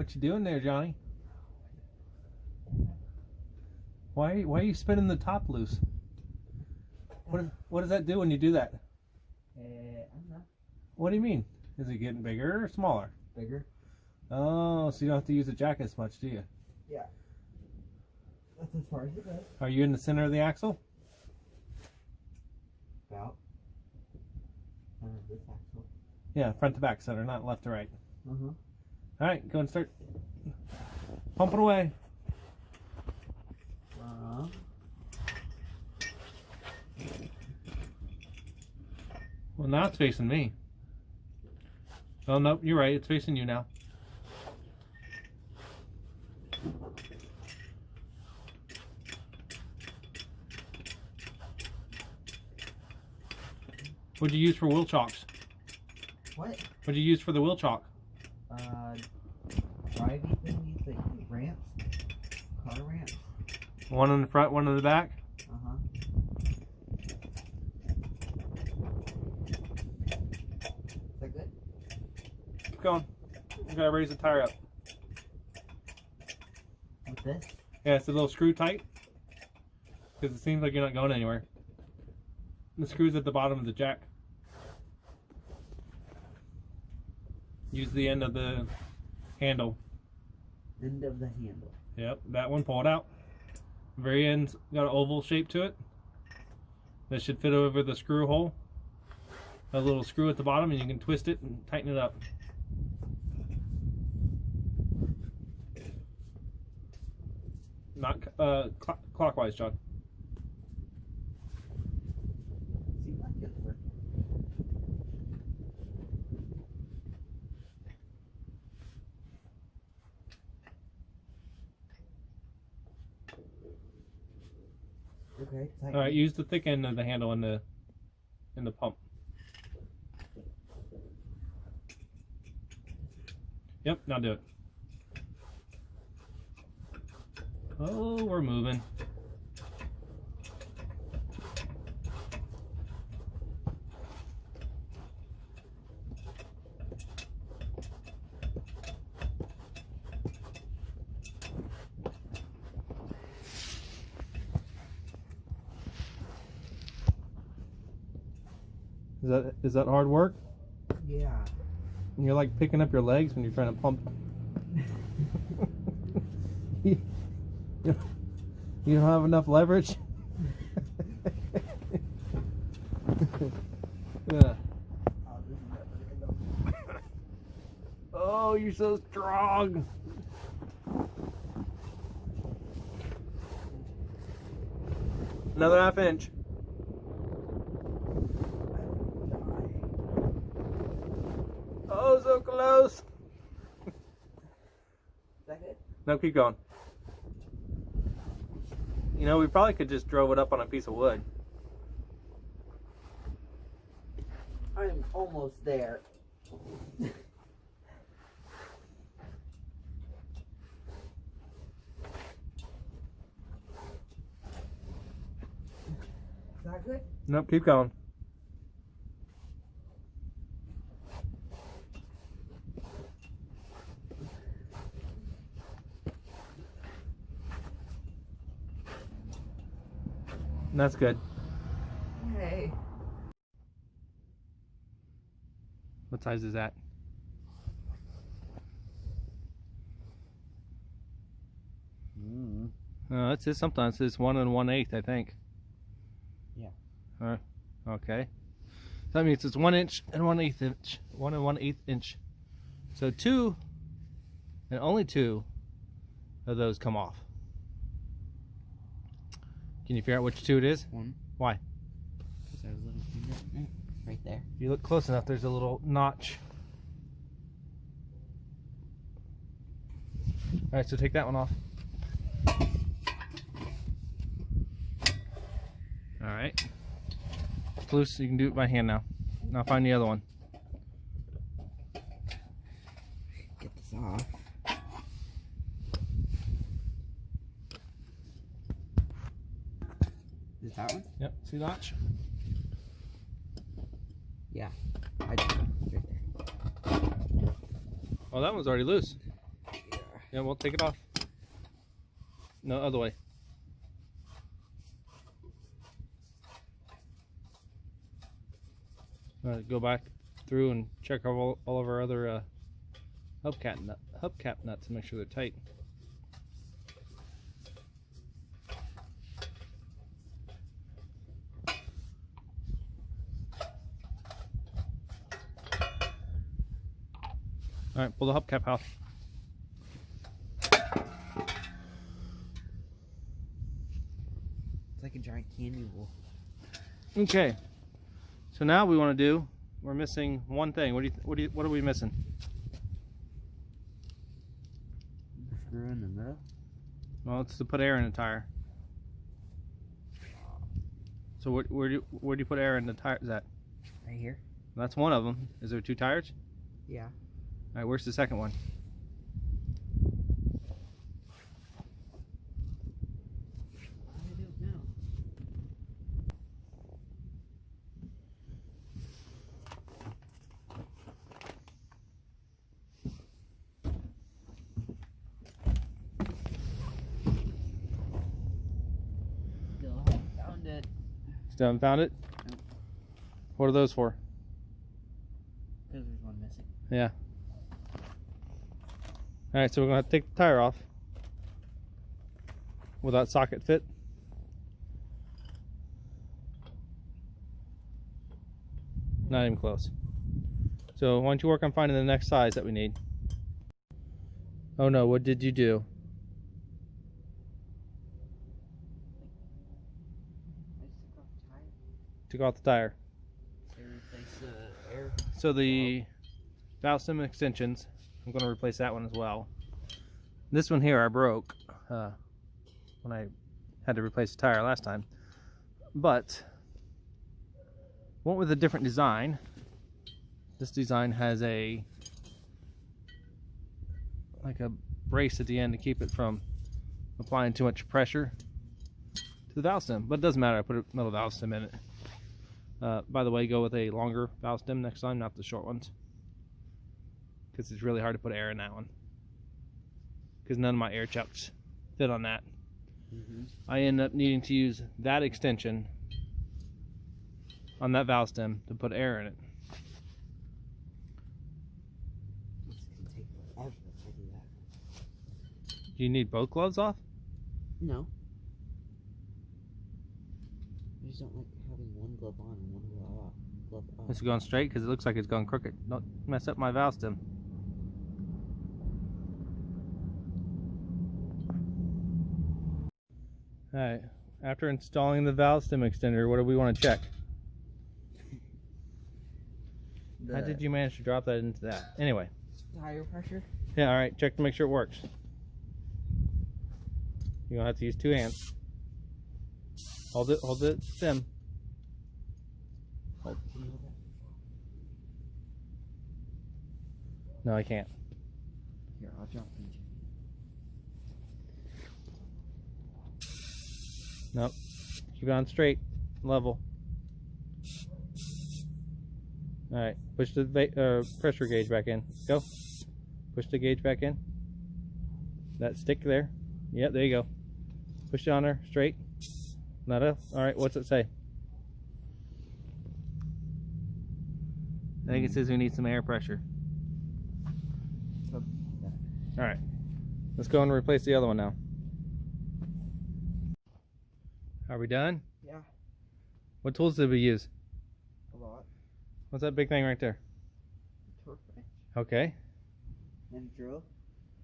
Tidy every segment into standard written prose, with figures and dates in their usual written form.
What you doing there, Johnny? Why are you spinning the top loose? What does that do when you do that? I don't know. What do you mean? Is it getting bigger or smaller? Bigger. Oh, so you don't have to use the jack as much, do you? Yeah. That's as far as it goes. Are you in the center of the axle? About. This axle. Yeah, front to back center, not left to right. Uh-huh. Alright, go and start pumping away. Well, now it's facing me. Oh, nope, you're right. It's facing you now. What'd you use for wheel chocks? What? What'd you use for the wheel chalk? Driving thingies, like ramps. Car ramps. One in the front, one in the back? Uh-huh. Is that good? Keep going. You gotta raise the tire up. With this? Yeah, it's a little screw tight. Because it seems like you're not going anywhere. The screw's at the bottom of the jack. Use the end of the handle. End of the handle. Yep, that one, pull it out. Very end's got an oval shape to it. That should fit over the screw hole. A little screw at the bottom, and you can twist it and tighten it up. Not clockwise, John. Seems like it's working. Okay. Tighten. All right, use the thick end of the handle in the pump. Yep, now do it. Oh, we're moving. Is that hard work? Yeah. And you're like picking up your legs when you're trying to pump. You don't have enough leverage. Yeah. Oh, you're so strong. Another ½ inch. Oh, so close. Is that good? No, keep going. You know, we probably could just drove it up on a piece of wood. I'm almost there. Is that good? Nope, keep going. That's good. Hey. What size is that? No, it says something. It says 1 1/8, I think. Yeah. Okay. So that means it's 1 inch and 1/8 inch. 1 1/8 inch. So 2, and only 2 of those come off. Can you figure out which 2 it is? 1. Why? Because I was looking right there. If you look close enough, there's a little notch. Alright, so take that one off. Alright. It's loose, so you can do it by hand now. Now find the other one. Get this off. Is that one? Yep, see the notch? Yeah. I did. Right there. Well, that one's already loose. Yeah. Yeah, we'll take it off. No, other way. Go back through and check all of our other hubcap nuts and make sure they're tight. All right, pull the hubcap out. It's like a giant candy wool. Okay, so now we want to do. We're missing one thing. What are we missing? The screw in the middle. Well, it's to put air in the tire. So where do you put air in the tires at? Right here. That's one of them. Is there two tires? Yeah. All right, where's the second one? I don't know. Still haven't found it. Still haven't found it? Nope. What are those for? Because there's one missing. Yeah. All right, so we're gonna have to take the tire off. Will that socket fit? Not even close. So why don't you work on finding the next size that we need? Oh no, what did you do? I just took off the tire. Took off the tire. They replace the air. So the valve stem extensions, I'm going to replace that one as well. This one here I broke when I had to replace the tire last time, but went with a different design. This design has like a brace at the end to keep it from applying too much pressure to the valve stem, but it doesn't matter. I put a metal valve stem in it. By the way, go with a longer valve stem next time, not the short ones, because it's really hard to put air in that one, because none of my air chucks fit on that. I end up needing to use that extension on that valve stem to put air in it. It's gonna take forever to do that. Do you need both gloves off? No. I just don't like having one glove on and one glove off. Is it going straight? Because it looks like it's going crooked. Don't mess up my valve stem. Alright, after installing the valve stem extender, what do we want to check? How did you manage to drop that into that? Anyway. Tire pressure? Yeah, alright, check to make sure it works. You're going to have to use two hands. Hold the stem. Hold. No, I can't. Here, I'll jump into. Nope. Keep it on straight, level. Alright, push the pressure gauge back in. Go. Push the gauge back in. That stick there. Yep, there you go. Push it on there, straight. Not up. Alright, what's it say? I think it says we need some air pressure. Alright, let's go and replace the other one now. Are we done? Yeah. What tools did we use? A lot. What's that big thing right there? Torqwrench. Okay. And drill.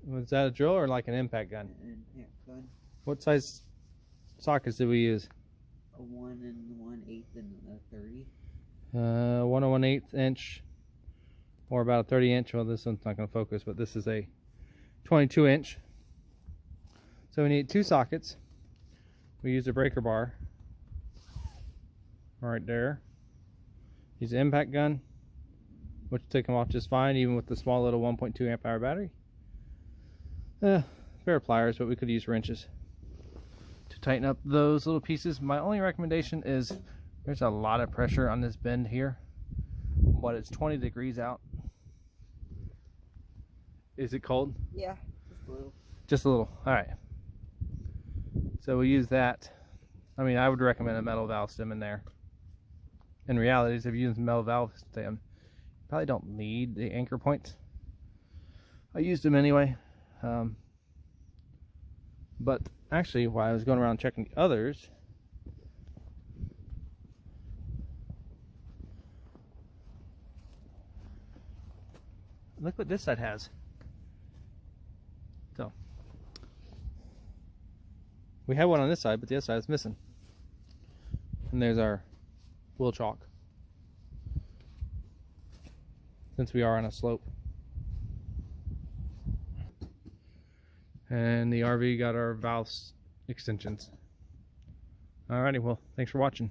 Was that a drill or like an impact gun? And yeah, gun. What size sockets did we use? A 1 1/8 and a 30. 1 1/8 inch, or about a 30 inch. Well, this one's not going to focus, but this is a 22 inch. So we need two sockets. We use a breaker bar right there. Use an impact gun, which will take them off just fine, even with the small little 1.2 amp hour battery. Pair of pliers, but we could use wrenches to tighten up those little pieces. My only recommendation is there's a lot of pressure on this bend here, but it's 20 degrees out. Is it cold? Yeah, just a little. Just a little. All right. So we use that. I mean, I would recommend a metal valve stem in there. In reality, if you use a metal valve stem, you probably don't need the anchor points. I used them anyway. But actually, while I was going around checking the others, look what this side has. So we have one on this side, but the other side is missing. And there's our wheel chalk, since we are on a slope. And the RV got our valve extensions. Alrighty, well, thanks for watching.